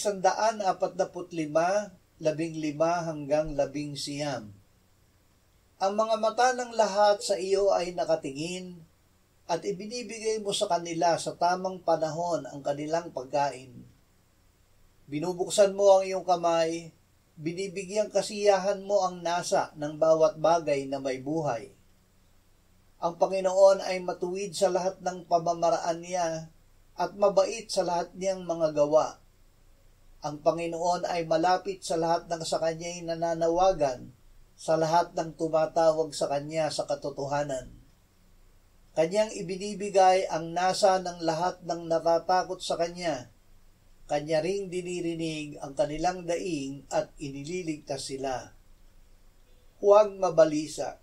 145:15-19. Ang mga mata ng lahat sa iyo ay nakatingin, at ibinibigay mo sa kanila sa tamang panahon ang kanilang pagkain. Binubuksan mo ang iyong kamay, binibigyang kasiyahan mo ang nasa ng bawat bagay na may buhay. Ang Panginoon ay matuwid sa lahat ng pamamaraan niya at mabait sa lahat niyang mga gawa. Ang Panginoon ay malapit sa lahat ng sa Kanya'y nananawagan, sa lahat ng tumatawag sa Kanya sa katotohanan. Kanyang ibinibigay ang nasa ng lahat ng natatakot sa Kanya. Kanya ring dinirinig ang kanilang daing at inililigtas sila. Huwag mabalisa.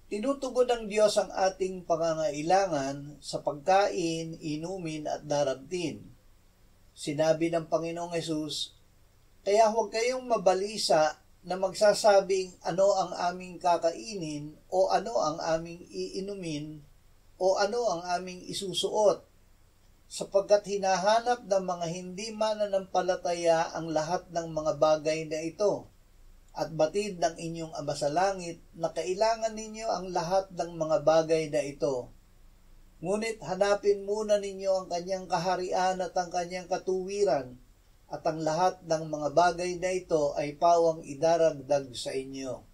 Tinutugon ng Diyos ang ating pangangailangan sa pagkain, inumin at darabtin. Sinabi ng Panginoong Hesus, kaya huwag kayong mabalisa na magsasabing ano ang aming kakainin o ano ang aming iinumin o ano ang aming isusuot, sapagkat hinahanap ng mga hindi mananampalataya ang lahat ng mga bagay na ito, at batid ng inyong Ama sa langit na kailangan ninyo ang lahat ng mga bagay na ito. Ngunit hanapin muna ninyo ang Kanyang kaharian at ang Kanyang katuwiran, at ang lahat ng mga bagay na ito ay pawang idaragdag sa inyo.